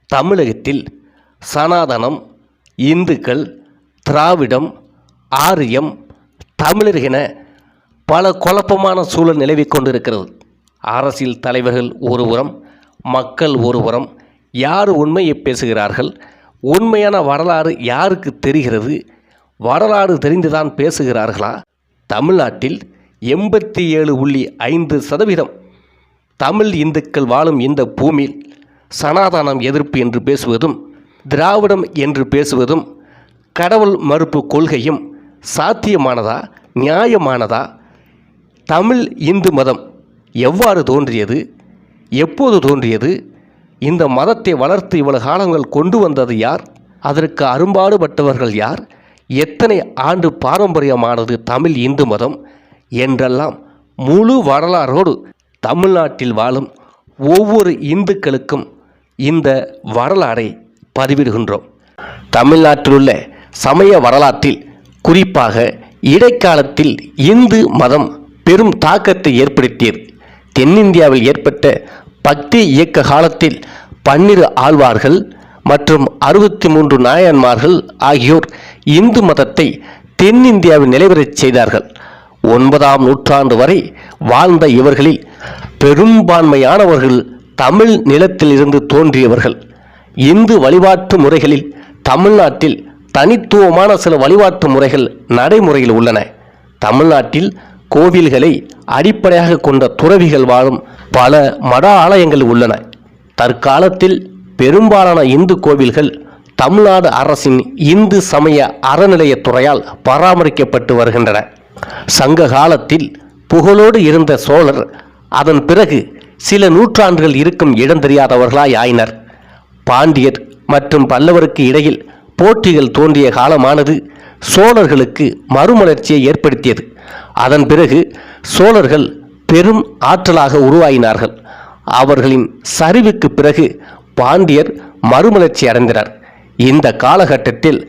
தமிழகத்தில் சனாதனம், இந்துக்கள், திராவிடம், ஆரியம், தமிழர் என பல குழப்பமான சூழல் நிலவிக் கொண்டிருக்கிறது. அரசியல் தலைவர்கள் ஒருபுறம், மக்கள் ஒருபுறம். யார் உண்மையை பேசுகிறார்கள்? உண்மையான வரலாறு யாருக்கு தெரிகிறது? வரலாறு தெரிந்துதான் பேசுகிறார்களா? தமிழ்நாட்டில் 87.5% தமிழ் இந்துக்கள் வாழும் இந்த பூமியில் சனாதனம் எதிர்ப்பு என்று பேசுவதும், திராவிடம் என்று பேசுவதும், கடவுள் மறுப்பு கொள்கையும் சாத்தியமானதா, நியாயமானதா? தமிழ் இந்து மதம் எவ்வாறு தோன்றியது? எப்போது தோன்றியது? இந்த மதத்தை வளர்த்து இவ்வளவு காலங்கள் கொண்டு வந்தது யார்? அதற்கு அரும்பாடுபட்டவர்கள் யார்? எத்தனை ஆண்டு பாரம்பரியமானது தமிழ் இந்து மதம் என்றெல்லாம் முழு வரலாறோடு தமிழ்நாட்டில் வாழும் ஒவ்வொரு இந்துக்களுக்கும் இந்த வரலாறை பதிவிடுகின்றோம். தமிழ்நாட்டில் உள்ள சமய வரலாற்றில் குறிப்பாக இடைக்காலத்தில் இந்து மதம் பெரும் தாக்கத்தை ஏற்படுத்தியது. தென்னிந்தியாவில் ஏற்பட்ட பக்தி இயக்க காலத்தில் 12 ஆழ்வார்கள் மற்றும் 63 நாயன்மார்கள் ஆகியோர் இந்து மதத்தை தென்னிந்தியாவில் நிலைபெறச் செய்தார்கள். 9ஆம் நூற்றாண்டு வரை வாழ்ந்த இவர்களில் பெரும்பான்மையானவர்கள் தமிழ் நிலத்தில் இருந்து தோன்றியவர்கள். இந்து வழிபாட்டு முறைகளில் தமிழ்நாட்டில் தனித்துவமான சில வழிபாட்டு முறைகள் நடைமுறையில் உள்ளன. தமிழ்நாட்டில் கோவில்களை அடிப்படையாக கொண்ட துறவிகள் வாழும் பல மட ஆலயங்கள் உள்ளன. தற்காலத்தில் பெரும்பாலான இந்து கோவில்கள் தமிழ்நாடு அரசின் இந்து சமய அறநிலையத்துறையால் பராமரிக்கப்பட்டு வருகின்றன. சங்க காலத்தில் புகழோடு இருந்த சோழர் அதன் பிறகு சில நூற்றாண்டுகள் இருக்கும் இடம் தெரியாதவர்களாய் ஆயினர். பாண்டியர் மற்றும் பல்லவருக்கு இடையில் போட்டிகள் தோன்றிய காலமானது சோழர்களுக்கு மறுமலர்ச்சியை ஏற்படுத்தியது. அதன் பிறகு சோழர்கள் பெரும் ஆற்றலாக உருவாயினார்கள். அவர்களின் சரிவுக்கு பிறகு பாண்டியர் மறுமலர்ச்சி அடைந்தனர். இந்த காலகட்டத்தில்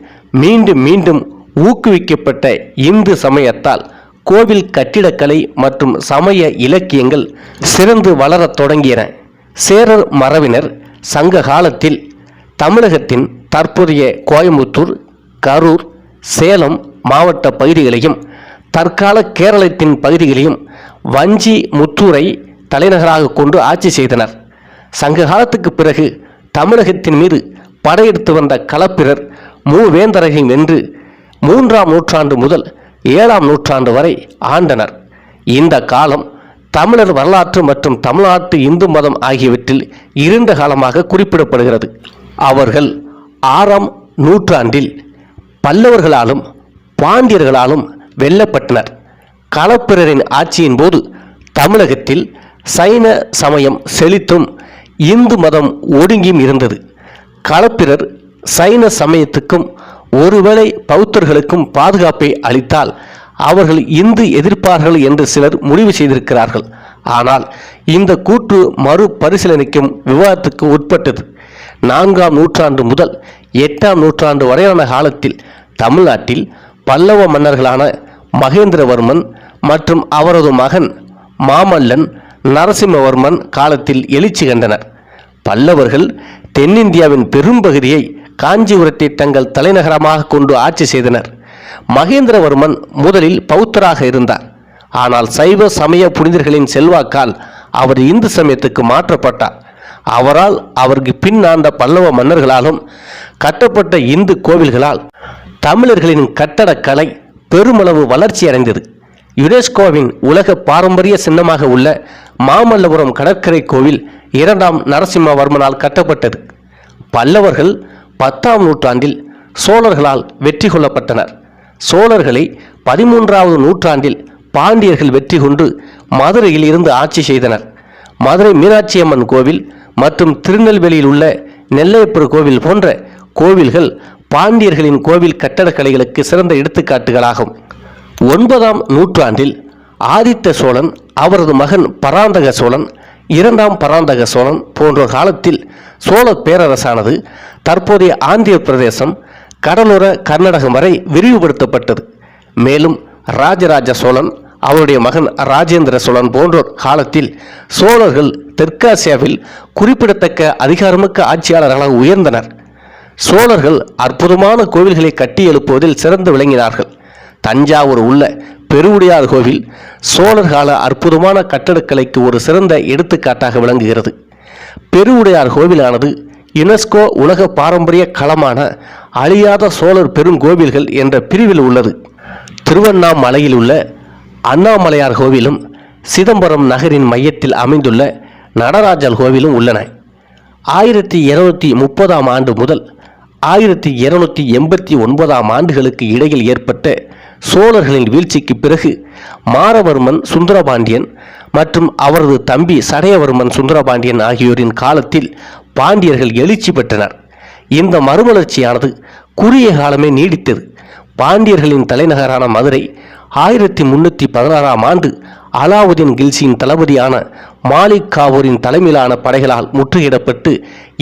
மீண்டும் மீண்டும் ஊக்குவிக்கப்பட்ட இந்து சமயத்தால் கோவில் கட்டிடக்கலை மற்றும் சமய இலக்கியங்கள் சிறந்து வளரத் தொடங்கியன. சேரர் மரபினர் சங்க காலத்தில் தமிழகத்தின் தற்போதைய கோயம்புத்தூர், கரூர், சேலம் மாவட்ட பகுதிகளையும் தற்கால கேரளத்தின் பகுதிகளையும் வஞ்சி, முத்தூரை தலைநகராக கொண்டு ஆட்சி செய்தனர். சங்க காலத்துக்கு பிறகு தமிழகத்தின் மீது படையெடுத்து வந்த களப்பிரர் மூவேந்தரை வென்று 3ஆம் நூற்றாண்டு முதல் 7ஆம் நூற்றாண்டு வரை ஆண்டனர். இந்த காலம் தமிழர் வரலாற்று மற்றும் தமிழ்நாட்டு இந்து மதம் ஆகியவற்றில் இருண்ட காலமாக குறிப்பிடப்படுகிறது. அவர்கள் 6ஆம் நூற்றாண்டில் பல்லவர்களாலும் பாண்டியர்களாலும் வெல்லப்பட்டனர். களப்பிரரின் ஆட்சியின் போது தமிழகத்தில் சைன சமயம் செழித்தும் இந்து மதம் ஒடுங்கியும் இருந்தது. களப்பிரர் சைன சமயத்துக்கும் ஒருவேளை பௌத்தர்களுக்கும் பாதுகாப்பை அளித்தால் அவர்கள் இந்து எதிர்ப்பார்கள் என்று சிலர் முடிவு செய்திருக்கிறார்கள். ஆனால் இந்த கூற்று மறுபரிசீலனைக்கும் விவாதத்துக்கு உட்பட்டது. 4ஆம் நூற்றாண்டு முதல் 8ஆம் நூற்றாண்டு வரையான காலத்தில் தமிழ்நாட்டில் பல்லவ மன்னர்களான மகேந்திரவர்மன் மற்றும் அவரது மகன் மாமல்லன் நரசிம்மவர்மன் காலத்தில் எழுச்சி கண்டனர். பல்லவர்கள் தென்னிந்தியாவின் பெரும்பகுதியை காஞ்சிபுரத்தை தங்கள் தலைநகரமாக கொண்டு ஆட்சி செய்தனர். மகேந்திரவர்மன் முதலில் பௌத்தராக இருந்தார். ஆனால் சைவ சமய புனிதர்களின் செல்வாக்கால் அவர் இந்து சமயத்துக்கு மாற்றப்பட்டார். அவரால் அவருக்கு பின் ஆண்ட பல்லவ மன்னர்களாலும் கட்டப்பட்ட இந்து கோவில்களால் தமிழர்களின் கட்டடக்கலை பெருமளவு வளர்ச்சி அடைந்தது. யுனெஸ்கோவின் உலக பாரம்பரிய சின்னமாக உள்ள மாமல்லபுரம் கடற்கரை கோவில் 2ஆம் நரசிம்மவர்மனால் கட்டப்பட்டது. பல்லவர்கள் 10ஆம் நூற்றாண்டில் சோழர்களால் வெற்றி கொள்ளப்பட்டனர். சோழர்களை 13ஆவது நூற்றாண்டில் பாண்டியர்கள் வெற்றி கொண்டு மதுரையில் இருந்து ஆட்சி செய்தனர். மதுரை மீனாட்சியம்மன் கோவில் மற்றும் திருநெல்வேலியில் உள்ள நெல்லையப்பர் கோவில் போன்ற கோவில்கள் பாண்டியர்களின் கோவில் கட்டடக்கலைகளுக்கு சிறந்த எடுத்துக்காட்டுகளாகும். 9ஆம் நூற்றாண்டில் ஆதித்த சோழன், அவரது மகன் பராந்தக சோழன், 2ஆம் பராந்தக சோழன் போன்ற காலத்தில் சோழ பேரரசானது தற்போதைய ஆந்திர பிரதேசம், கடலோர கர்நாடகம் வரை விரிவுபடுத்தப்பட்டது. மேலும் ராஜராஜ சோழன், அவருடைய மகன் ராஜேந்திர சோழன் போன்றோர் காலத்தில் சோழர்கள் தெற்காசியாவில் குறிப்பிடத்தக்க அதிகாரமிக்க ஆட்சியாளர்களாக உயர்ந்தனர். சோழர்கள் அற்புதமான கோவில்களை கட்டி எழுப்புவதில் சிறந்து விளங்கினார்கள். தஞ்சாவூர் உள்ள பெருவுடையார் கோவில் சோழர் கால அற்புதமான கட்டடக்கலைக்கு ஒரு சிறந்த எடுத்துக்காட்டாக விளங்குகிறது. பெருவுடையார் கோவிலானது யுனெஸ்கோ உலக பாரம்பரிய களமான அழியாத சோழர் பெருங்கோவில்கள் என்ற பிரிவில் உள்ளது. திருவண்ணாமலையில் உள்ள அண்ணாமலையார் கோவிலும் சிதம்பரம் நகரின் மையத்தில் அமைந்துள்ள நடராஜர் கோவிலும் உள்ளன. 1230 ஆண்டு முதல் 1289 ஆண்டுகளுக்கு இடையில் ஏற்பட்ட சோழர்களின் வீழ்ச்சிக்கு பிறகு மாரவர்மன் சுந்தரபாண்டியன் மற்றும் அவரது தம்பி சடையவர்மன் சுந்தரபாண்டியன் ஆகியோரின் காலத்தில் பாண்டியர்கள் எழுச்சி பெற்றனர். இந்த மறுமலர்ச்சியானது குறுகிய காலமே நீடித்தது. பாண்டியர்களின் தலைநகரான மதுரை 1316 ஆண்டு அலாவுதீன் கில்ஜியின் தளபதியான மாலிக் காவூரின் தலைமையிலான படைகளால் முற்றுகையிடப்பட்டு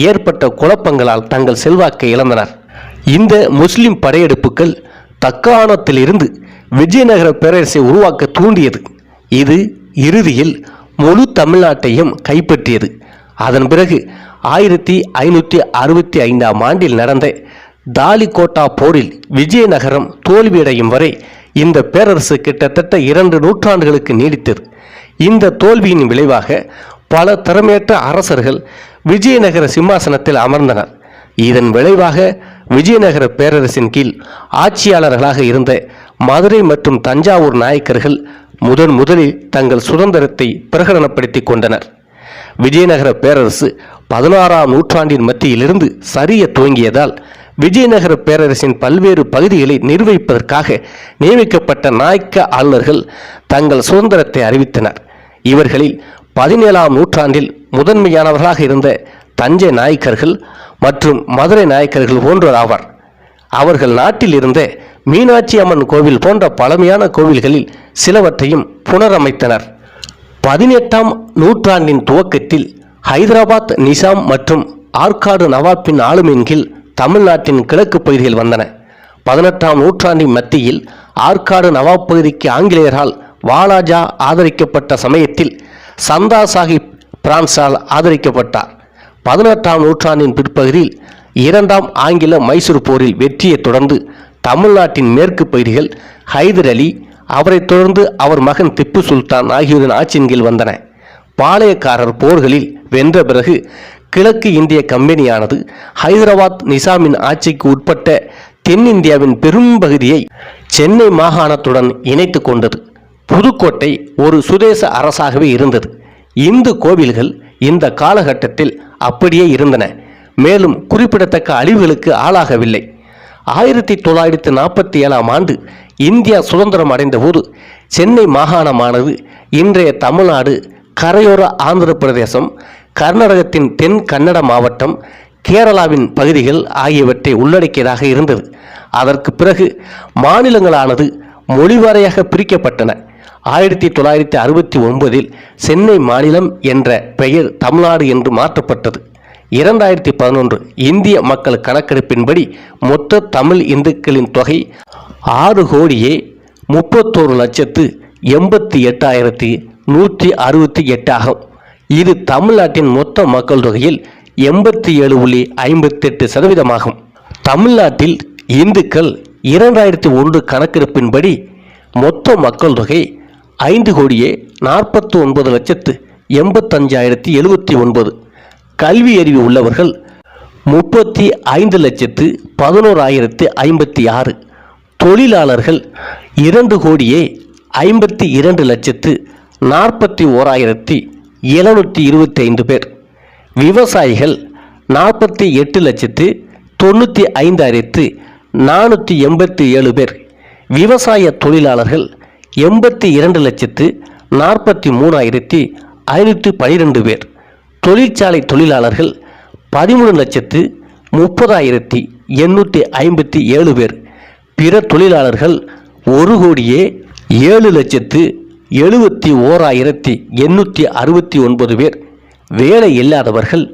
ஏற்பட்ட குழப்பங்களால் தங்கள் செல்வாக்கை இழந்தனர். இந்த முஸ்லிம் படையெடுப்புகள் தக்காணத்திலிருந்து விஜயநகர பேரரசை உருவாக்க தூண்டியது. இது இறுதியில் முழு தமிழ்நாட்டையும் கைப்பற்றியது. அதன் பிறகு 1565 ஆண்டில் நடந்த தாலிகோட்டா போரில் விஜயநகரம் தோல்வியடையும் வரை இந்த பேரரசு கிட்டத்தட்ட 2 நூற்றாண்டுகளுக்கு நீடித்தது. இந்த தோல்வியின் விளைவாக பல திறமையற்ற அரசர்கள் விஜயநகர சிம்மாசனத்தில் அமர்ந்தனர். இதன் விளைவாக விஜயநகர பேரரசின் கீழ் ஆட்சியாளர்களாக இருந்த மதுரை மற்றும் தஞ்சாவூர் நாயக்கர்கள் முதலில் தங்கள் சுதந்திரத்தை பிரகடனப்படுத்தி கொண்டனர். விஜயநகர பேரரசு 16ஆம் நூற்றாண்டின் மத்தியிலிருந்து சரிய துவங்கியதால் விஜயநகர பேரரசின் பல்வேறு பகுதிகளை நிர்வகிப்பதற்காக நியமிக்கப்பட்ட நாயக்க ஆளுநர்கள் தங்கள் சுதந்திரத்தை அறிவித்தனர். இவர்களில் 17ஆம் நூற்றாண்டில் முதன்மையானவர்களாக இருந்த தஞ்சை நாயக்கர்கள் மற்றும் மதுரை நாயக்கர்கள் போன்றோர் ஆவர். அவர்கள் நாட்டில் இருந்த மீனாட்சி அம்மன் கோவில் போன்ற பழமையான கோவில்களில் சிலவற்றையும் புனரமைத்தனர். 18ஆம் நூற்றாண்டின் துவக்கத்தில் ஹைதராபாத் நிசாம் மற்றும் ஆற்காடு நவாப்பின் ஆளுமையின் கீழ் தமிழ்நாட்டின் கிழக்கு பகுதியில் வந்தன. 18ஆம் நூற்றாண்டின் மத்தியில் ஆற்காடு நவாப் பகுதிக்கு ஆங்கிலேயரால் வாலாஜா ஆதரிக்கப்பட்ட சமயத்தில் சந்தா சாஹிப் பிரான்சால் ஆதரிக்கப்பட்டார். 18ஆம் நூற்றாண்டின் பிற்பகுதியில் 2ஆம் ஆங்கில மைசூர் போரில் வெற்றியை தொடர்ந்து தமிழ்நாட்டின் மேற்கு பகுதிகள் ஹைதர் அலி, அவரைத் தொடர்ந்து அவர் மகன் திப்பு சுல்தான் ஆகியோரின் ஆட்சியின் கீழ் வந்தன. பாளையக்காரர் போர்களில் வென்ற பிறகு கிழக்கு இந்திய கம்பெனியானது ஹைதராபாத் நிசாமின் ஆட்சிக்கு உட்பட்ட தென்னிந்தியாவின் பெரும்பகுதியை சென்னை மாகாணத்துடன் இணைத்து கொண்டது. புதுக்கோட்டை ஒரு சுதேச அரசாகவே இருந்தது. இந்து கோவில்கள் இந்த காலகட்டத்தில் அப்படியே இருந்தன, மேலும் குறிப்பிடத்தக்க அழிவுகளுக்கு ஆளாகவில்லை. 1947ஆம் ஆண்டு இந்தியா சுதந்திரம் அடைந்தபோது சென்னை மாகாணமானது இன்றைய தமிழ்நாடு, கரையோர ஆந்திர பிரதேசம், கர்நாடகத்தின் தென் கன்னட மாவட்டம், கேரளாவின் பகுதிகள் ஆகியவற்றை உள்ளடக்கியதாக இருந்தது. அதற்கு பிறகு மாநிலங்களானது மொழிவாரியாக பிரிக்கப்பட்டன. 1969இல் சென்னை மாநிலம் என்ற பெயர் தமிழ்நாடு என்று மாற்றப்பட்டது. 2011 இந்திய மக்கள் கணக்கெடுப்பின்படி மொத்த தமிழ் இந்துக்களின் தொகை 6,31,88,168 ஆகும். இது தமிழ்நாட்டின் மொத்த மக்கள் தொகையில் 87.58% தமிழ்நாட்டில் இந்துக்கள் 2001 கணக்கெடுப்பின்படி மொத்த மக்கள் தொகை 5,49,85,079. கல்வி அறிவு உள்ளவர்கள் 35,11,056. தொழிலாளர்கள் 2,52,41,725 பேர். விவசாயிகள் 48,95,487 பேர். விவசாய தொழிலாளர்கள் 82,43,512 பேர். தொழிற்சாலை தொழிலாளர்கள் 13,30,857 பேர். பிற தொழிலாளர்கள் 1,71,869 பேர். வேலை இல்லாதவர்கள்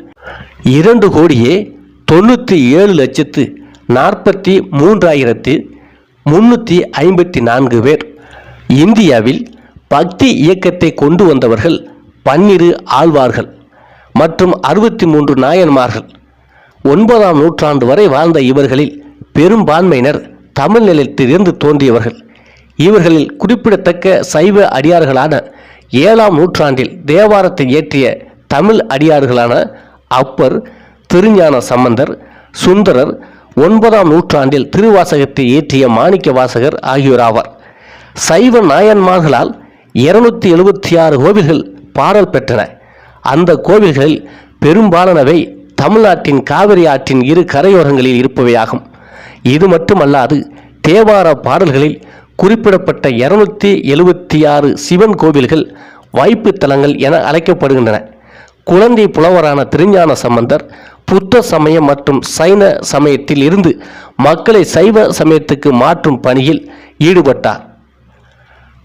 2,97,43,354 பேர். இந்தியாவில் பக்தி இயக்கத்தை கொண்டு வந்தவர்கள் 12 ஆழ்வார்கள் மற்றும் 63 நாயன்மார்கள். 9ஆம் நூற்றாண்டு வரை வாழ்ந்த இவர்களில் பெரும்பான்மையினர் தமிழ் நிலத்திலிருந்து தோன்றியவர்கள். இவர்களில் குறிப்பிடத்தக்க சைவ அடியார்களான 7ஆம் நூற்றாண்டில் தேவாரத்தை இயற்றிய தமிழ் அடியார்களான அப்பர், திருஞான சம்பந்தர், சுந்தரர், 9ஆம் நூற்றாண்டில் திருவாசகத்தை இயற்றிய மாணிக்க வாசகர் ஆகியோர் ஆவார். சைவ நாயன்மார்களால் 276 கோவில்கள் பாடல் பெற்றன. அந்த கோவில்களில் பெரும்பாலானவை தமிழ்நாட்டின் காவிரி ஆற்றின் இரு கரையோரங்களில் இருப்பவையாகும். இது மட்டுமல்லாது தேவார பாடல்களில் குறிப்பிடப்பட்ட 276 சிவன் கோவில்கள் வைப்பு தலங்கள் என அழைக்கப்படுகின்றன. குழந்தை புலவரான திருஞான சம்பந்தர் புத்த சமயம் மற்றும் சைன சமயத்தில் இருந்து மக்களை சைவ சமயத்துக்கு மாற்றும் பணியில் ஈடுபட்டார்.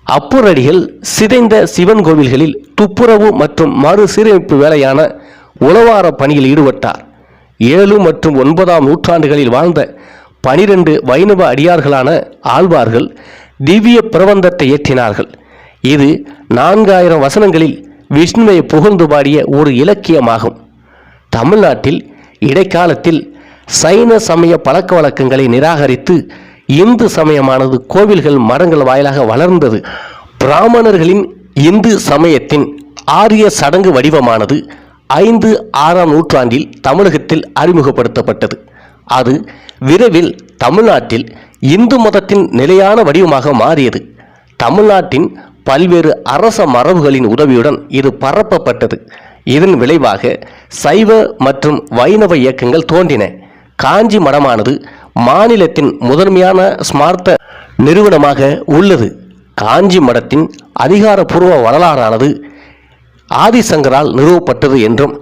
அப்பூரடிகள் சிதைந்த சிவன் கோவில்களில் துப்புரவு மற்றும் மறுசீரமைப்பு வேலையான உழவார பணியில் ஈடுபட்டார். 7 மற்றும் 9ஆம் நூற்றாண்டுகளில் வாழ்ந்த 12 வைணவ அடியார்களான ஆழ்வார்கள் திவ்ய பிரபந்தத்தை இயற்றினார்கள். இது 4000 வசனங்களில் விஷ்ணுவை புகழ்ந்து பாடிய ஒரு இலக்கியமாகும். தமிழ்நாட்டில் இடைக்காலத்தில் சைன சமய பழக்க வழக்கங்களை நிராகரித்து இந்து சமயமானது கோவில்கள் மடங்கள் வாயிலாக வளர்ந்தது. பிராமணர்களின் இந்து சமயத்தின் ஆரிய சடங்கு வடிவமானது 5-6ஆம் நூற்றாண்டில் தமிழகத்தில் அறிமுகப்படுத்தப்பட்டது. அது விரைவில் தமிழ்நாட்டில் இந்து மதத்தின் நிலையான வடிவமாக மாறியது. தமிழ்நாட்டின் பல்வேறு அரச மரபுகளின் உதவியுடன் இது பரப்பப்பட்டது. இதன் விளைவாக சைவ மற்றும் வைணவ இயக்கங்கள் தோன்றின. காஞ்சி மடமானது மாநிலத்தின் முதன்மையான ஸ்மார்த்த நிறுவனமாக உள்ளது. காஞ்சி மடத்தின் அதிகாரப்பூர்வ வரலாறானது ஆதிசங்கரால் நிறுவப்பட்டது என்றும்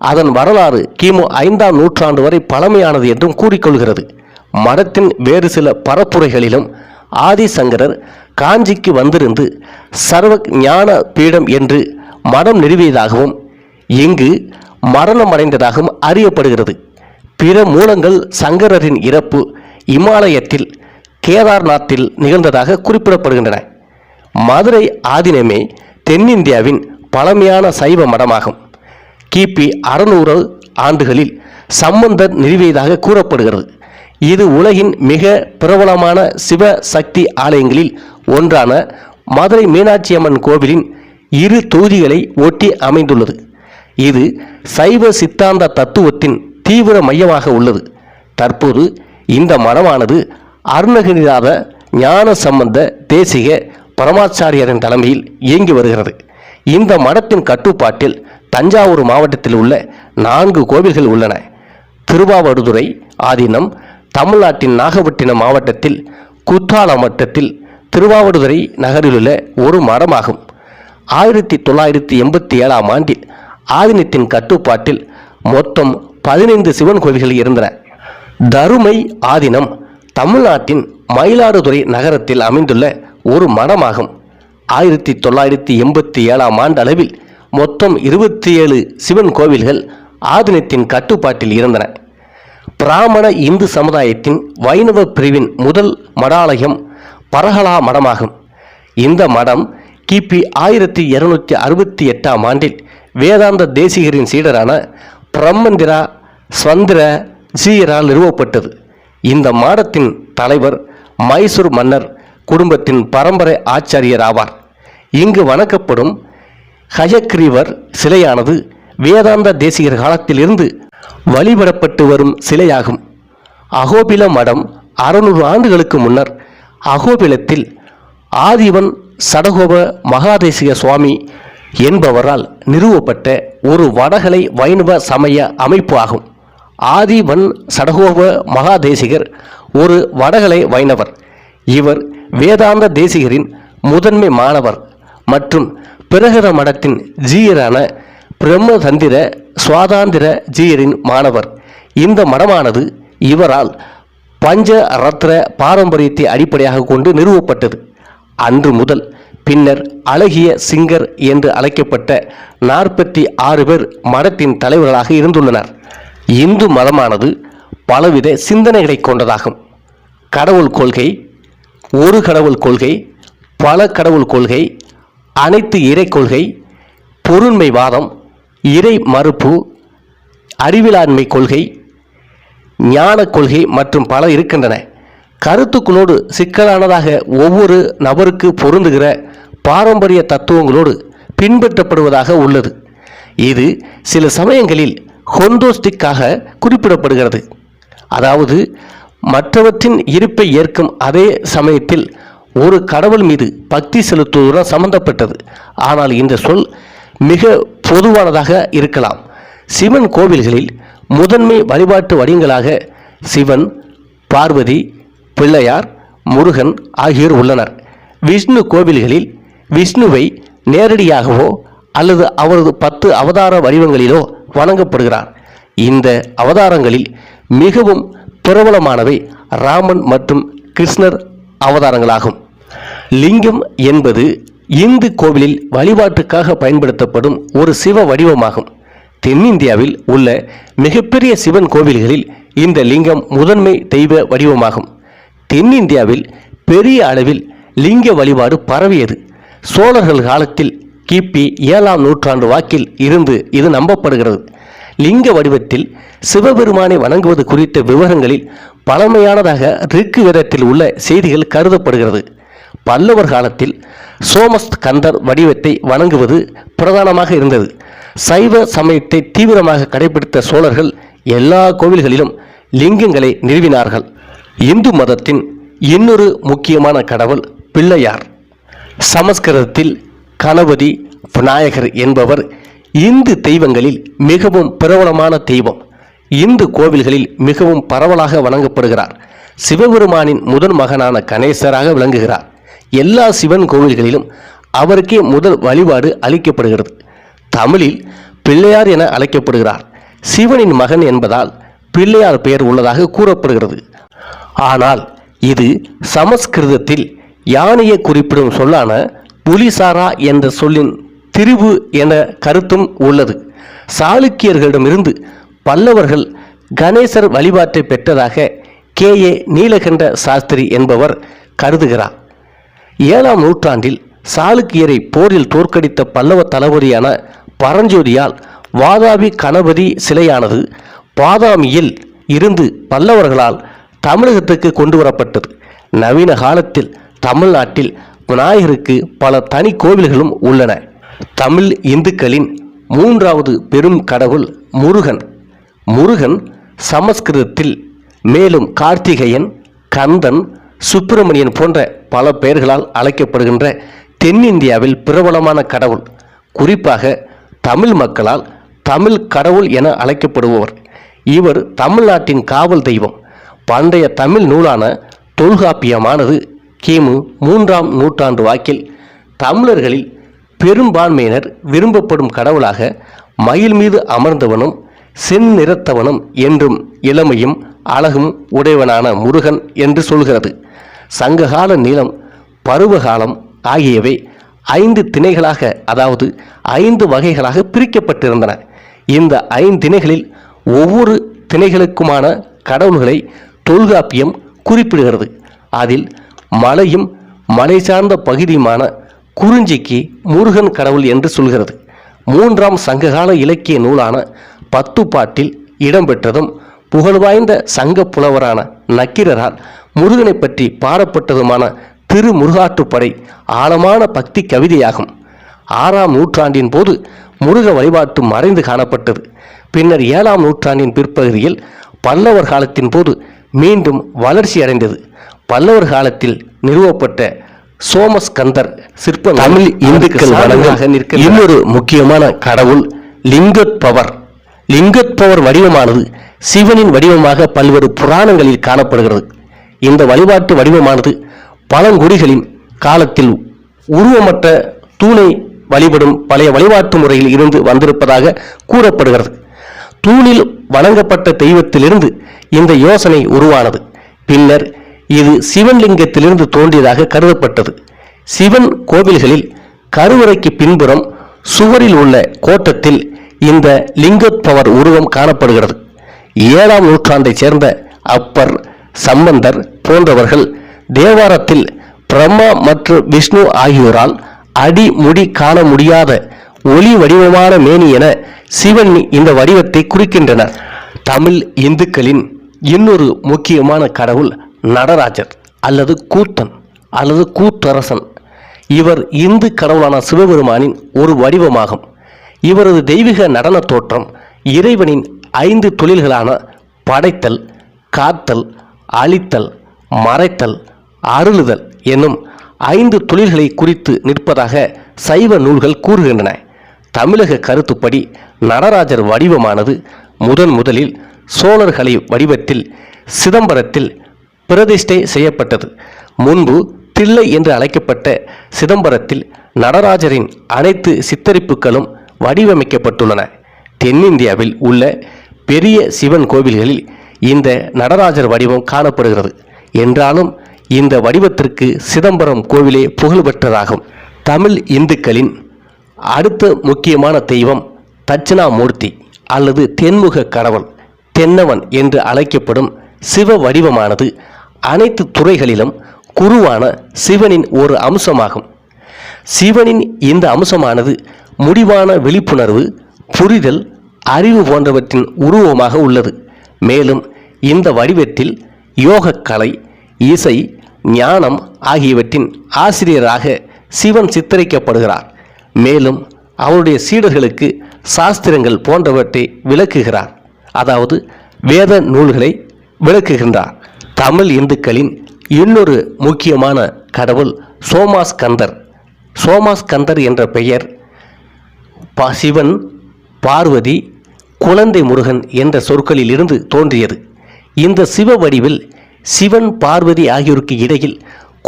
அதன் வரலாறு கிமு 5ஆம் நூற்றாண்டு வரை பழமையானது என்றும் கூறிக்கொள்கிறது. மடத்தின் வேறு சில பரப்புரைகளிலும் ஆதிசங்கரர் காஞ்சிக்கு வந்திருந்து சர்வ ஞான பீடம் என்று மடம் நிறுவியதாகவும் இங்கு மரணமடைந்ததாகவும் அறியப்படுகிறது. பிற மூலங்கள் சங்கரரின் இறப்பு இமாலயத்தில் கேதார்நாத்தில் நிகழ்ந்ததாக குறிப்பிடப்படுகின்றன. மதுரை ஆதீனமே தென்னிந்தியாவின் பழமையான சைவ மடமாகும். கிபி 600 ஆண்டுகளில் சம்பந்தர் நிறுவியதாக கூறப்படுகிறது. இது உலகின் மிக பிரபலமான சிவ சக்தி ஆலயங்களில் ஒன்றான மதுரை மீனாட்சி அம்மன் கோவிலின் 2 தொகுதிகளை ஒட்டி அமைந்துள்ளது. இது சைவ சித்தாந்த தத்துவத்தின் தீவிர மையமாக உள்ளது. தற்போது இந்த மடமானது அருணகிரிநாத ஞான சம்பந்த தேசிக பரமாச்சாரியரின் தலைமையில் இயங்கி வருகிறது. இந்த மடத்தின் கட்டுப்பாட்டில் தஞ்சாவூர் மாவட்டத்தில் உள்ள 4 கோவில்கள் உள்ளன. திருவாவடுதுறை ஆதீனம் தமிழ்நாட்டின் நாகப்பட்டினம் மாவட்டத்தில் குற்றாலம் வட்டத்தில் திருவாவடுதுறை நகரிலுள்ள ஒரு மடமாகும். 1987ஆம் ஆண்டில் ஆதீனத்தின் கட்டுப்பாட்டில் மொத்தம் 15 சிவன் கோவில்கள் இருந்தன. தருமை ஆதீனம் தமிழ்நாட்டின் மயிலாடுதுறை நகரத்தில் அமைந்துள்ள ஒரு மடமாகும். 1987ஆம் ஆண்டு அளவில் மொத்தம் 27 சிவன் கோவில்கள் ஆதீனத்தின் கட்டுப்பாட்டில் இருந்தன. பிராமண இந்து சமுதாயத்தின் வைணவ பிரிவின் முதல் மடாலயம் பரகலா மடமாகும். இந்த மடம் கிபி 1268ஆம் ஆண்டில் வேதாந்த தேசிகரின் சீடரான பிரம்மந்திரா ஸ்வந்திர ஜீயரால் நிறுவப்பட்டது. இந்த மாடத்தின் தலைவர் மைசூர் மன்னர் குடும்பத்தின் பரம்பரை ஆச்சாரியர் ஆவார். இங்கு வணக்கப்படும் ஹயக்ரீவர் சிலையானது வேதாந்த தேசிகர் காலத்திலிருந்து வழிபடப்பட்டு வரும் சிலையாகும். அகோபில மடம் 600 ஆண்டுகளுக்கு முன்னர் அகோபிலத்தில் ஆதிவன் சடகோப மகாதேசிக சுவாமி என்பவரால் நிறுவப்பட்ட ஒரு வடகலை வைணவ சமய அமைப்பு ஆகும். ஆதிவன் சடகோப மகாதேசிகர் ஒரு வடகலை வைணவர். இவர் வேதாந்த தேசிகரின் முதன்மை மாணவர் மற்றும் பிரகர மடத்தின் ஜீயரான பிரம்மதந்திர சுவாதாந்திர ஜீயரின் மாணவர். இந்த மடமானது இவரால் பஞ்ச ரத்ன பாரம்பரியத்தை அடிப்படையாக கொண்டு நிறுவப்பட்டது. அன்று முதல் பின்னர் அழகிய சிங்கர் என்று அழைக்கப்பட்ட 46 பேர் மடத்தின் தலைவர்களாக இருந்துள்ளனர். இந்து மதமானது பலவித சிந்தனைகளை கொண்டதாகும். கடவுள் கொள்கை, ஒரு கடவுள் கொள்கை, பல கடவுள் கொள்கை, அனைத்து இறை கொள்கை, பொருண்மைவாதம், இறை மறுப்பு, அறிவிலாண்மை கொள்கை, ஞான கொள்கை மற்றும் பல இருக்கின்றன. கருத்துக்களோடு சிக்கலானதாக ஒவ்வொரு நபருக்கு பொருந்துகிற பாரம்பரிய தத்துவங்களோடு பின்பற்றப்படுவதாக உள்ளது. இது சில சமயங்களில் ஹோண்டோஸ்டிக்காக குறிப்பிடப்படுகிறது. அதாவது மற்றவற்றின் இருப்பை ஏற்கும் அதே சமயத்தில் ஒரு கடவுள் மீது பக்தி செலுத்துவதுடன் சம்பந்தப்பட்டது. ஆனால் இந்த சொல் மிக பொதுவானதாக இருக்கலாம். சிவன் கோவில்களில் முதன்மை வழிபாட்டு வடிவங்களாக சிவன், பார்வதி, பிள்ளையார், முருகன் ஆகியோர் உள்ளனர். விஷ்ணு கோவில்களில் விஷ்ணுவை நேரடியாகவோ அல்லது அவரது 10 அவதார வடிவங்களிலோ வணங்கப்படுகிறார். இந்த அவதாரங்களில் மிகவும் பிரபலமானவை ராமன் மற்றும் கிருஷ்ணர் அவதாரங்களாகும். லிங்கம் என்பது இந்து கோவிலில் வழிபாட்டுக்காக பயன்படுத்தப்படும் ஒரு சிவ வடிவமாகும். தென்னிந்தியாவில் உள்ள மிகப்பெரிய சிவன் கோவில்களில் இந்த லிங்கம் முதன்மை தெய்வ வடிவமாகும். தென்னிந்தியாவில் பெரிய அளவில் லிங்க வழிபாடு பரவியது. சோழர்கள் காலத்தில் கிபி 7ஆம் நூற்றாண்டு வாக்கில் இருந்து இது நம்பப்படுகிறது. லிங்க வடிவத்தில் சிவபெருமானை வணங்குவது குறித்த விவரங்களில் பழமையானதாக ரிக்கு வேதத்தில் உள்ள செய்திகள் கருதப்படுகிறது. பல்லவர் காலத்தில் சோமஸ்கந்தர் வடிவத்தை வணங்குவது பிரதானமாக இருந்தது. சைவ சமயத்தை தீவிரமாக கடைபிடித்த சோழர்கள் எல்லா கோவில்களிலும் லிங்கங்களை நிறுவினார்கள். இந்து மதத்தின் இன்னொரு முக்கியமான கடவுள் பிள்ளையார். சமஸ்கிருதத்தில் கணபதி, விநாயகர் என்பவர் இந்து தெய்வங்களில் மிகவும் பிரபலமான தெய்வம். இந்து கோவில்களில் மிகவும் பரவலாக வணங்கப்படுகிறார். சிவபெருமானின் முதன் மகனான கணேசராக விளங்குகிறார். எல்லா சிவன் கோவில்களிலும் அவருக்கே முதல் வழிபாடு அளிக்கப்படுகிறது. தமிழில் பிள்ளையார் என அழைக்கப்படுகிறார். சிவனின் மகன் என்பதால் பிள்ளையார் பெயர் உள்ளதாக கூறப்படுகிறது. ஆனால் இது சமஸ்கிருதத்தில் யானையை குறிப்பிடும் சொல்லான புலிசாரா என்ற சொல்லின் திரிவு என கருத்தும் உள்ளது. சாளுக்கியர்களிடமிருந்து பல்லவர்கள் கணேசர் வழிபாட்டை பெற்றதாக கே.ஏ. நீலகண்ட சாஸ்திரி என்பவர் கருதுகிறார். 7ஆம் நூற்றாண்டில் சாளுக்கியரை போரில் தோற்கடித்த பல்லவ தளபதியான பரஞ்சோதியால் வாதாபி கணபதி சிலையானது பாதாமியில் இருந்து பல்லவர்களால் தமிழகத்துக்கு கொண்டு வரப்பட்டது. நவீன காலத்தில் தமிழ்நாட்டில் விநாயகருக்கு பல தனி கோவில்களும் உள்ளன. தமிழ் இந்துக்களின் 3வது பெரும் கடவுள் முருகன். முருகன் சமஸ்கிருதத்தில் மேலும் கார்த்திகேயன், கந்தன், சுப்பிரமணியன் போன்ற பல பெயர்களால் அழைக்கப்படுகின்ற தென்னிந்தியாவில் பிரபலமான கடவுள். குறிப்பாக தமிழ் மக்களால் தமிழ் கடவுள் என அழைக்கப்படுபவர். இவர் தமிழ்நாட்டின் காவல் தெய்வம். பண்டைய தமிழ் நூலான தொல்காப்பியமானது கிமு 3ஆம் நூற்றாண்டு வாக்கில் தமிழர்களில் பெரும்பான்மையினர் விரும்பப்படும் கடவுளாக மயில் மீது அமர்ந்தவனும் செந்நிறத்தவனும் என்றும் இளமையும் அழகும் உடையவனான முருகன் என்று சொல்கிறது. சங்ககால நீளம், பருவகாலம் ஆகியவை 5 திணைகளாக, அதாவது 5 வகைகளாக பிரிக்கப்பட்டிருந்தன. இந்த 5 திணைகளில் ஒவ்வொரு திணைகளுக்குமான கடவுள்களை தொல்காப்பியம் குறிப்பிடுகிறது. அதில் மலையும் மலை சார்ந்த பகுதியுமான குறிஞ்சிக்கு முருகன் கடவுள் என்று சொல்கிறது. 3ஆம் சங்ககால இலக்கிய நூலான பத்துப்பாட்டில் இடம்பெற்றதும் புகழ்வாய்ந்த சங்க புலவரான நக்கீரரால் முருகனை பற்றி பாடப்பட்டதுமான திருமுருகாற்றுப்படை ஆழமான பக்தி கவிதையாகும். 6ஆம் நூற்றாண்டின் போது முருக வழிபாட்டு மறைந்து காணப்பட்டது. பின்னர் 7ஆம் நூற்றாண்டின் பிற்பகுதியில் பல்லவர் காலத்தின் போது மீண்டும் வளர்ச்சி அடைந்தது. பல்லவர் காலத்தில் நிறுவப்பட்ட சோமஸ்கந்தர் சிற்ப தமிழ் இந்துக்கள் வழங்காக நிற்க இன்னொரு முக்கியமான கடவுள் லிங்கோத்பவர். லிங்கோத்பவர் வடிவமானது சிவனின் வடிவமாக பல்வேறு புராணங்களில் காணப்படுகிறது. இந்த வழிபாட்டு வடிவமானது பழங்குடிகளின் காலத்தில் உருவமற்ற தூணை வழிபடும் பழைய வழிபாட்டு முறையில் இருந்து வந்திருப்பதாக கூறப்படுகிறது. தூணில் வணங்கப்பட்ட தெய்வத்திலிருந்து இந்த யோசனை உருவானது. பின்னர் இது சிவன்லிங்கத்திலிருந்து தோன்றியதாக கருதப்பட்டது. சிவன் கோவில்களில் கருவறைக்கு பின்புறம் சுவரில் உள்ள கோட்டத்தில் இந்த லிங்கோத்பவர் உருவம் காணப்படுகிறது. 7ஆம் நூற்றாண்டைச் சேர்ந்த அப்பர், சம்பந்தர் போன்றவர்கள் தேவாரத்தில் பிரம்மா மற்றும் விஷ்ணு ஆகியோரால் அடிமுடி காண முடியாத ஒளி வடிவமான மேனி என சிவன் இந்த வடிவத்தை குறிக்கின்றனர். தமிழ் இந்துக்களின் இன்னொரு முக்கியமான கடவுள் நடராஜர் அல்லது கூத்தன் அல்லது கூத்தரசன். இவர் இந்து கடவுளான சிவபெருமானின் ஒரு வடிவமாகும். இவரது தெய்வீக நடன தோற்றம் இறைவனின் 5 தொழில்களான படைத்தல், காத்தல், அழித்தல், மறைத்தல், அருளுதல் என்னும் 5 தொழில்களை குறித்து நிற்பதாக சைவ நூல்கள் கூறுகின்றன. தமிழக கருத்துப்படி நடராஜர் வடிவமானது முதலில் சோழர்களை வடிவத்தில் சிதம்பரத்தில் பிரதிஷ்டை செய்யப்பட்டது. முன்பு தில்லை என்று அழைக்கப்பட்ட சிதம்பரத்தில் நடராஜரின் அனைத்து சித்தரிப்புகளும் வடிவமைக்கப்பட்டுள்ளன. தென்னிந்தியாவில் உள்ள பெரிய சிவன் கோவில்களில் இந்த நடராஜர் வடிவம் காணப்படுகிறது. என்றாலும் இந்த வடிவத்திற்கு சிதம்பரம் கோவிலே புகழ்பெற்றதாகும். தமிழ் இந்துக்களின் அடுத்த முக்கியமான தெய்வம் தட்சிணாமூர்த்தி அல்லது தென்முக கடவுள். தென்னவன் என்று அழைக்கப்படும் சிவ வடிவமானது அனைத்து துறைகளிலும் குருவான சிவனின் ஒரு அம்சமாகும். சிவனின் இந்த அம்சமானது முடிவான விழிப்புணர்வு, புரிதல், அறிவு போன்றவற்றின் உருவமாக உள்ளது. மேலும் இந்த வடிவத்தில் யோகக்கலை, இசை, ஞானம் ஆகியவற்றின் ஆசிரியராக சிவன் சித்தரிக்கப்படுகிறார். மேலும் அவருடைய சீடர்களுக்கு சாஸ்திரங்கள் போன்றவற்றை விளக்குகிறார், அதாவது வேத நூல்களை விளக்குகின்றார். தமிழ் இந்துக்களின் இன்னொரு முக்கியமான கடவுள் சோமாஸ்கந்தர். சோமாஸ்கந்தர் என்ற பெயர் சிவன், பார்வதி, குழந்தை முருகன் என்ற சொற்களில் இருந்து தோன்றியது. இந்த சிவ வடிவில் சிவன், பார்வதி ஆகியோருக்கு இடையில்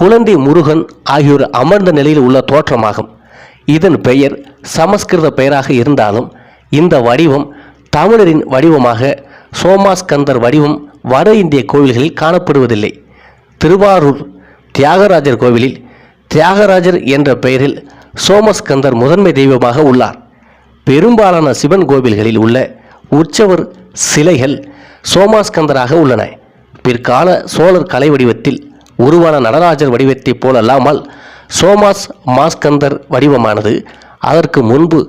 குழந்தை முருகன் ஆகியோர் அமர்ந்த நிலையில் உள்ள தோற்றமாகும். இதன் பெயர் சமஸ்கிருத பெயராக இருந்தாலும் இந்த வடிவம் தமிழரின் வடிவமாக சோமாஸ்கந்தர் வடிவம் வட இந்திய கோவில்களில் காணப்படுவதில்லை. திருவாரூர் தியாகராஜர் கோவிலில் தியாகராஜர் என்ற பெயரில் சோமஸ்கந்தர் முதன்மை தெய்வமாக உள்ளார். பெரும்பாலான சிவன் கோவில்களில் உள்ள உற்சவர் சிலைகள் சோமாஸ்கந்தராக உள்ளன. பிற்கால சோழர் கலை வடிவத்தில் உருவான நடராஜர் வடிவத்தைப் போலல்லாமல் மாஸ்கந்தர் வடிவமானது அதற்கு முன்பு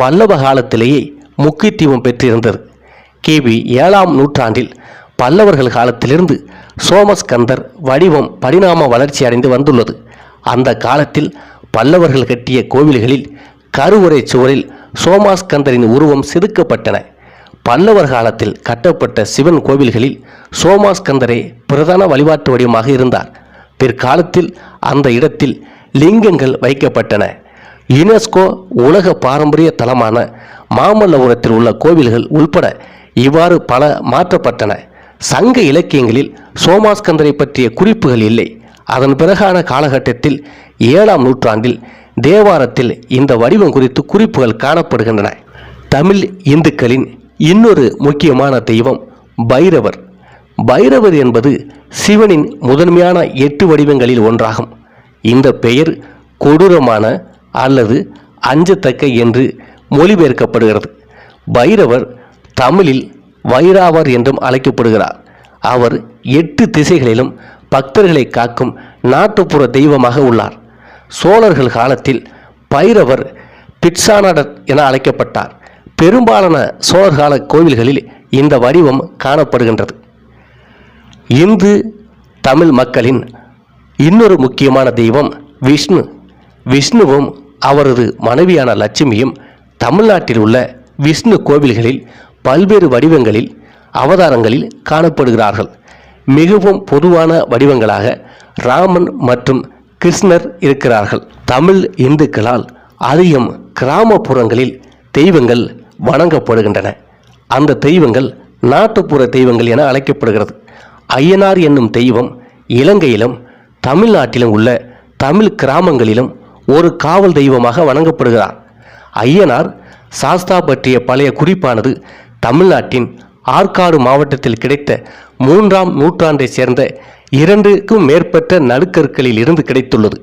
பல்லவ காலத்திலேயே முக்கியத்துவம் பெற்றிருந்தது. கிபி 7ஆம் நூற்றாண்டில் பல்லவர்கள் காலத்திலிருந்து சோமஸ்கந்தர் வடிவம் பரிணாம வளர்ச்சி அடைந்து வந்துள்ளது. அந்த காலத்தில் பல்லவர்கள் கட்டிய கோவில்களில் கருவறை சுவரில் சோமாஸ்கந்தரின் உருவம் செதுக்கப்பட்டன. பல்லவர் காலத்தில் கட்டப்பட்ட சிவன் கோவில்களில் சோமாஸ்கந்தரே பிரதான வழிபாட்டு வடிவமாக இருந்தார். பிற்காலத்தில் அந்த இடத்தில் லிங்கங்கள் வைக்கப்பட்டன. யுனெஸ்கோ உலக பாரம்பரிய தலமான மாமல்லபுரத்தில் உள்ள கோவில்கள் உள்பட இவ்வாறு பல மாற்றப்பட்டன. சங்க இலக்கியங்களில் சோமாஸ்கந்தரை பற்றிய குறிப்புகள் இல்லை. அதன் பிறகான காலகட்டத்தில் 7ஆம் நூற்றாண்டில் தேவாரத்தில் இந்த வடிவம் குறித்து குறிப்புகள் காணப்படுகின்றன. தமிழ் இந்துக்களின் இன்னொரு முக்கியமான தெய்வம் பைரவர். பைரவர் என்பது சிவனின் முதன்மையான 8 வடிவங்களில் ஒன்றாகும். இந்த பெயர் கொடூரமான அல்லது அஞ்சத்தக்க என்று மொழிபெயர்க்கப்படுகிறது. பைரவர் தமிழில் வைராவர் என்றும் அழைக்கப்படுகிறார். அவர் 8 திசைகளிலும் பக்தர்களை காக்கும் நாட்டுப்புற தெய்வமாக உள்ளார். சோழர்கள் காலத்தில் பைரவர் பிட்சானடர் என அழைக்கப்பட்டார். பெரும்பாலான சோழர்கால கோவில்களில் இந்த வடிவம் காணப்படுகின்றது. இந்து தமிழ் மக்களின் இன்னொரு முக்கியமான தெய்வம் விஷ்ணு. விஷ்ணுவும் அவரது மனைவியான லட்சுமியும் தமிழ்நாட்டில் உள்ள விஷ்ணு கோவில்களில் பல்வேறு வடிவங்களில் அவதாரங்களில் காணப்படுகிறார்கள். மிகவும் பொதுவான வடிவங்களாக ராமன் மற்றும் கிருஷ்ணர் இருக்கிறார்கள். தமிழ் இந்துக்களால் அதிகம் கிராமப்புறங்களில் தெய்வங்கள் வணங்கப்படுகின்றன. அந்த தெய்வங்கள் நாட்டுப்புற தெய்வங்கள் என அழைக்கப்படுகிறது. ஐயனார் என்னும் தெய்வம் இலங்கையிலும் தமிழ்நாட்டிலும் உள்ள தமிழ் கிராமங்களிலும் ஒரு காவல் தெய்வமாக வணங்கப்படுகிறார். ஐயனார் சாஸ்தா பற்றிய பழைய குறிப்பானது தமிழ்நாட்டின் ஆற்காடு மாவட்டத்தில் கிடைத்த 3ஆம் நூற்றாண்டை சேர்ந்த 2க்கும் மேற்பட்ட நடுக்கற்களில் இருந்து கிடைத்துள்ளது.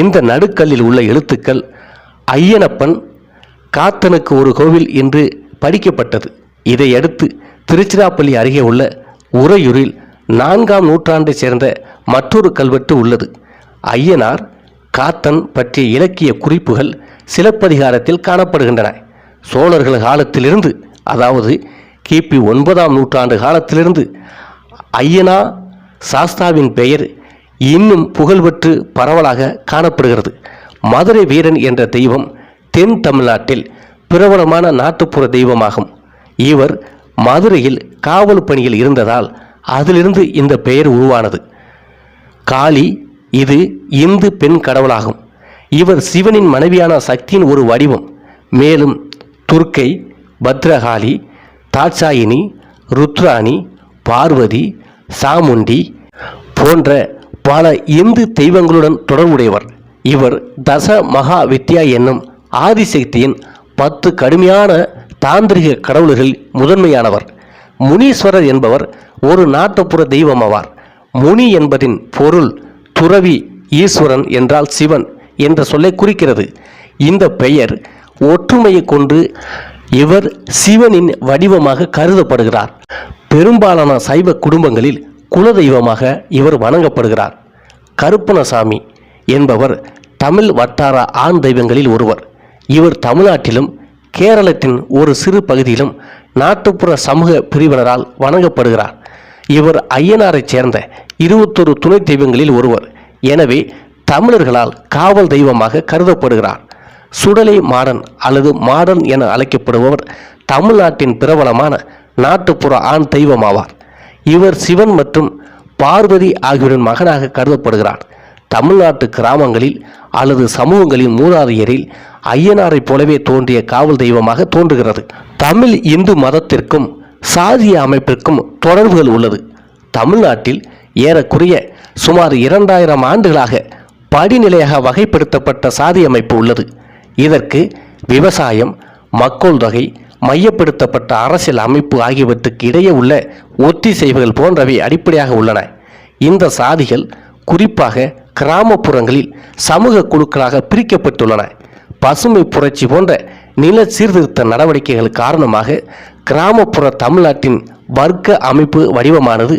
இந்த நடுக்கல்லில் உள்ள எழுத்துக்கள் ஐயனப்பன் காத்தனுக்கு ஒரு கோவில் என்று படிக்கப்பட்டது. இதையடுத்து திருச்சிராப்பள்ளி அருகே உள்ள உறையூரில் 4ஆம் நூற்றாண்டை சேர்ந்த மற்றொரு கல்வெட்டு உள்ளது. ஐயனார் காத்தன் பற்றிய இலக்கிய குறிப்புகள் சிலப்பதிகாரத்தில் காணப்படுகின்றன. சோழர்கள் காலத்திலிருந்து, அதாவது கிபி 9ஆம் நூற்றாண்டு காலத்திலிருந்து ஐயனா சாஸ்தாவின் பெயர் இன்னும் புகழ்பெற்று பரவலாக காணப்படுகிறது. மதுரை வீரன் என்ற தெய்வம் தென் தமிழ்நாட்டில் பிரபலமான நாட்டுப்புற தெய்வமாகும். இவர் மதுரையில் காவல் பணியில் இருந்ததால் அதிலிருந்து இந்த பெயர் உருவானது. காளி இது இந்து பெண் கடவுளாகும். இவர் சிவனின் மனைவியான சக்தியின் ஒரு வடிவம். மேலும் துர்க்கை, பத்ரகாளி, தாட்சாயினி, ருத்ராணி, பார்வதி, சாமுண்டி போன்ற பல இந்து தெய்வங்களுடன் தொடர்புடையவர். இவர் தச மகா வித்யா என்னும் ஆதிசக்தியின் 10 கடுமையான தாந்திரிக கடவுள்களில் முதன்மையானவர். முனீஸ்வரர் என்பவர் ஒரு நாட்டுப்புற தெய்வமாவார். முனி என்பதின் பொருள் துறவி, ஈஸ்வரன் என்றால் சிவன் என்ற சொல்லை குறிக்கிறது. இந்த பெயர் ஒற்றுமையை கொண்டு இவர் சிவனின் வடிவமாக கருதப்படுகிறார். பெரும்பாலான சைவ குடும்பங்களில் குலதெய்வமாக இவர் வணங்கப்படுகிறார். கருப்பணசாமி என்பவர் தமிழ் வட்டார ஆண் தெய்வங்களில் ஒருவர். இவர் தமிழ்நாட்டிலும் கேரளத்தின் ஒரு சிறு பகுதியிலும் நாட்டுப்புற சமூக பிரிவினரால் வணங்கப்படுகிறார். இவர் ஐயனாரைச் சேர்ந்த 21 துணை தெய்வங்களில் ஒருவர். எனவே தமிழர்களால் காவல் தெய்வமாக கருதப்படுகிறார். சுடலை மாடன் அல்லது மாடன் என அழைக்கப்படுபவர் தமிழ்நாட்டின் பிரபலமான நாட்டுப்புற ஆண் தெய்வமாவார். இவர் சிவன் மற்றும் பார்வதி ஆகியோரின் மகனாக கருதப்படுகிறார். தமிழ்நாட்டு கிராமங்களில் அல்லது சமூகங்களின் மூதாதையரில் ஐயனாரை போலவே தோன்றிய காவல் தெய்வமாக தோன்றுகிறது. தமிழ் இந்து மதத்திற்கும் சாதிய அமைப்பிற்கும் தொடர்புகள் உள்ளது. தமிழ்நாட்டில் ஏறக்குறைய சுமார் 2000 ஆண்டுகளாக படிநிலையாக வகைப்படுத்தப்பட்ட சாதி அமைப்பு உள்ளது. இதற்கு விவசாயம், மக்கள் தொகை, மையப்படுத்தப்பட்ட அரசியல் அமைப்பு ஆகியவற்றுக்கு இடையே உள்ள ஒத்திசைவுகள் போன்றவை அடிப்படையாக உள்ளன. இந்த சாதிகள் குறிப்பாக கிராமப்புறங்களில் சமூக குழுக்களாக பிரிக்கப்பட்டுள்ளன. பசுமை புரட்சி போன்ற நில சீர்திருத்த நடவடிக்கைகள் காரணமாக கிராமப்புற தமிழ்நாட்டின் வர்க்க அமைப்பு வடிவமானது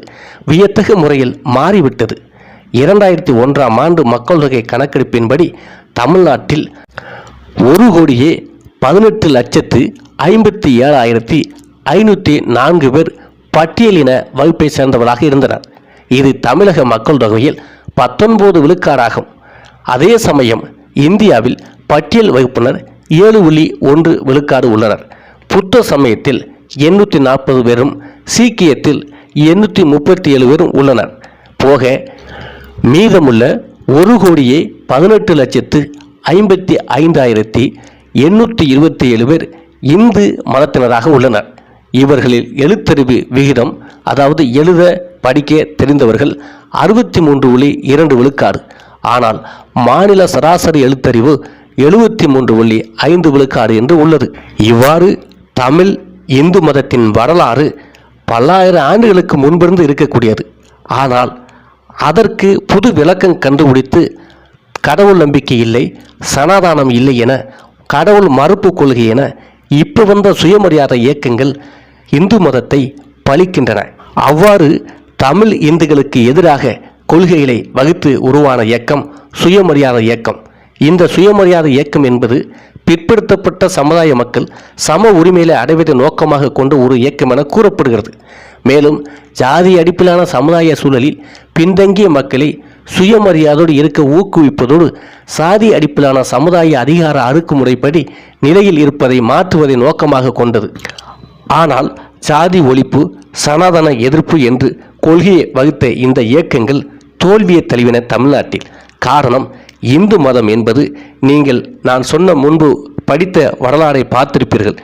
வியத்தகு முறையில் மாறிவிட்டது. 2001ஆம் ஆண்டு மக்கள் தொகை கணக்கெடுப்பின்படி தமிழ்நாட்டில் 1,57,504 பேர் பட்டியலின வகுப்பை சேர்ந்தவர்களாக இருந்தனர். இது தமிழக மக்கள் தொகையில் 19 விழுக்காடாகும். அதே சமயம் இந்தியாவில் பட்டியல் வகுப்பினர் 7.1 விழுக்காடு உள்ளனர். புத்த சமயத்தில் 840 பேரும் சீக்கியத்தில் 837 பேரும் உள்ளனர். போக மீதமுள்ள 1,18,55,827 பேர் இந்து மதத்தினராக உள்ளனர். இவர்களில் எழுத்தறிவு விகிதம், அதாவது எழுத படிக்க தெரிந்தவர்கள் 63.2 விழுக்காடு. ஆனால் மாநில சராசரி எழுத்தறிவு 73.5 விழுக்காடு என்று உள்ளது. இவ்வாறு தமிழ் இந்து மதத்தின் வரலாறு பல்லாயிரம் ஆண்டுகளுக்கு முன்பிருந்து இருக்கக்கூடியது. ஆனால் அதற்கு புது விளக்கம் கண்டுபிடித்து கடவுள் நம்பிக்கை இல்லை, சனாதானம் இல்லை என, கடவுள் மறுப்பு கொள்கை என இப்போ வந்த சுயமரியாதை இயக்கங்கள் இந்து மதத்தை பழிக்கின்றன. அவ்வாறு தமிழ் இந்துக்களுக்கு எதிராக கொள்கைகளை வகுத்து உருவான இயக்கம் சுயமரியாதை இயக்கம். இந்த சுயமரியாதை இயக்கம் என்பது பிற்படுத்தப்பட்ட சமுதாய மக்கள் சம உரிமைகளை அடைவதை நோக்கமாக கொண்டு ஒரு இயக்கம் என கூறப்படுகிறது. மேலும் ஜாதி அடிப்படையிலான சமுதாய சூழலில் பின்தங்கிய மக்களை சுயமரியாதையோடு இருக்க ஊக்குவிப்பதோடு சாதி அடிப்படையிலான சமுதாய அதிகார அடக்குமுறைப்படி நிலையில் இருப்பதை மாற்றுவதை நோக்கமாக கொண்டது. ஆனால் சாதி ஒழிப்பு, சனாதன எதிர்ப்பு என்று கொள்கையை வகுத்த இந்த இயக்கங்கள் தோல்வியை தழுவின தமிழ்நாட்டில். காரணம், இந்து மதம் என்பது நீங்கள் நான் சொன்ன முன்பு படித்த வரலாறை பார்த்திருப்பீர்கள்.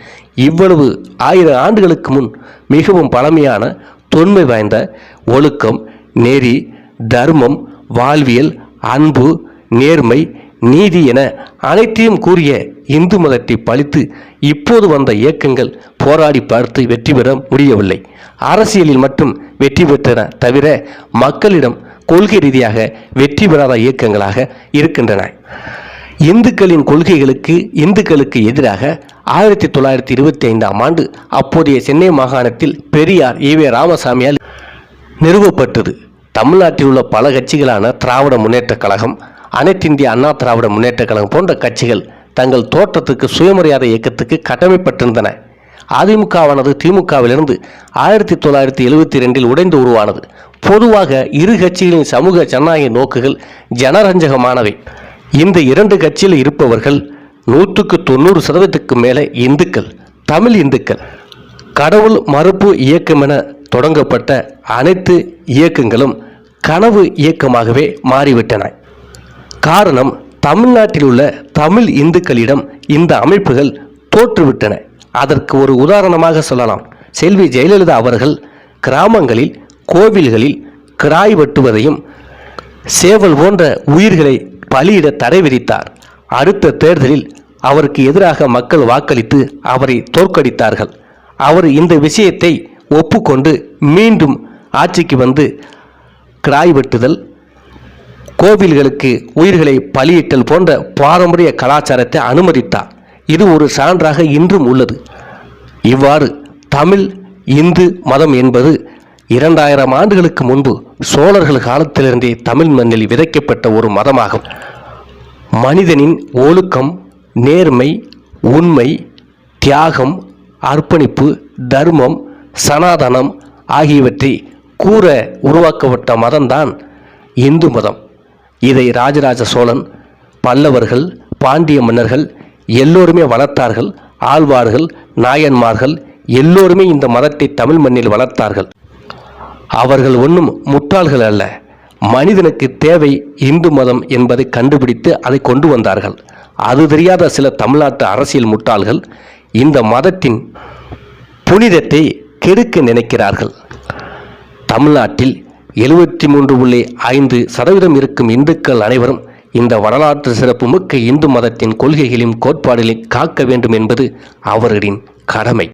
இவ்வளவு 1000 ஆண்டுகளுக்கு முன் மிகவும் பழமையான தொன்மை வாய்ந்த ஒழுக்கம், நெறி, தர்மம், வாழ்வியல், அன்பு, நேர்மை, நீதி என அனைத்தையும் கூறிய இந்து மதத்தை பழித்து இப்போது வந்த இயக்கங்கள் போராடி பார்த்து வெற்றி பெற முடியவில்லை. அரசியலில் மட்டும் வெற்றி பெற்றன தவிர மக்களிடம் கொள்கை ரீதியாக வெற்றி பெறாத இயக்கங்களாக இருக்கின்றன. இந்துக்களின் கொள்கைகளுக்கு இந்துக்களுக்கு எதிராக 1925ஆம் ஆண்டு அப்போதைய சென்னை மாகாணத்தில் பெரியார் ஈவே ராமசாமியால் நிறுவப்பட்டது. தமிழ்நாட்டில் உள்ள பல கட்சிகளான திராவிட முன்னேற்றக் கழகம், அனைத்திந்திய அண்ணா திராவிட முன்னேற்ற கழகம் போன்ற கட்சிகள் தங்கள் தோற்றத்துக்கு சுயமரியாதை இயக்கத்துக்கு கடமைப்பட்டிருந்தன. அதிமுகவானது திமுகவிலிருந்து 1972 உடைந்து உருவானது. பொதுவாக இரு கட்சிகளின் சமூக ஜனநாயக நோக்குகள் ஜனரஞ்சகமானவை. இந்த இரண்டு கட்சியில் இருப்பவர்கள் 100% மேலே இந்துக்கள், தமிழ் இந்துக்கள். கடவுள் மறுப்பு இயக்கம் என தொடங்கப்பட்ட அனைத்து இயக்கங்களும் கனவு இயக்கமாகவே மாறிவிட்டன. காரணம், தமிழ்நாட்டில் உள்ள தமிழ் இந்துக்களிடம் இந்த அமைப்புகள் தோற்றுவிட்டன. அதற்கு ஒரு உதாரணமாக சொல்லலாம். செல்வி ஜெயலலிதா அவர்கள் கிராமங்களில் கோவில்களில் கிடாய் வெட்டுவதையும் சேவல் போன்ற உயிர்களை பலியிட தடை விதித்தார். அடுத்த தேர்தலில் அவருக்கு எதிராக மக்கள் வாக்களித்து அவரை தோற்கடித்தார்கள். அவர் இந்த விஷயத்தை ஒப்புக்கொண்டு மீண்டும் ஆட்சிக்கு வந்து கிடாய் வெட்டுதல், கோவில்களுக்கு உயிர்களை பலியிட்டல் போன்ற பாரம்பரிய கலாச்சாரத்தை அனுமதித்தார். இது ஒரு சான்றாக இன்றும் உள்ளது. இவ்வாறு தமிழ் இந்து மதம் என்பது 2000 ஆண்டுகளுக்கு முன்பு சோழர்கள் காலத்திலிருந்தே தமிழ் மண்ணில் விதைக்கப்பட்ட ஒரு மதமாகும். மனிதனின் ஒழுக்கம், நேர்மை, உண்மை, தியாகம், அர்ப்பணிப்பு, தர்மம், சனாதனம் ஆகியவற்றை கூற உருவாக்கப்பட்ட மதம்தான் இந்து மதம். இதை ராஜராஜ சோழன், பல்லவர்கள், பாண்டிய மன்னர்கள் எல்லோருமே வளர்த்தார்கள். ஆழ்வார்கள், நாயன்மார்கள் எல்லோருமே இந்த மதத்தை தமிழ் மண்ணில் வளர்த்தார்கள். அவர்கள் ஒன்றும் முட்டாள்கள் அல்ல. மனிதனுக்கு தேவை இந்து மதம் என்பதை கண்டுபிடித்து அதை கொண்டு வந்தார்கள். அது தெரியாத சில தமிழ்நாட்டு அரசியல் முட்டாள்கள் இந்த மதத்தின் புனிதத்தை கெடுக்க நினைக்கிறார்கள். தமிழ்நாட்டில் 73.5% இருக்கும் இந்துக்கள் அனைவரும் இந்த வரலாற்று சிறப்புமிக்க இந்து மதத்தின் கொள்கைகளையும் கோட்பாடுகளையும் காக்க வேண்டும் என்பது அவர்களின் கடமை.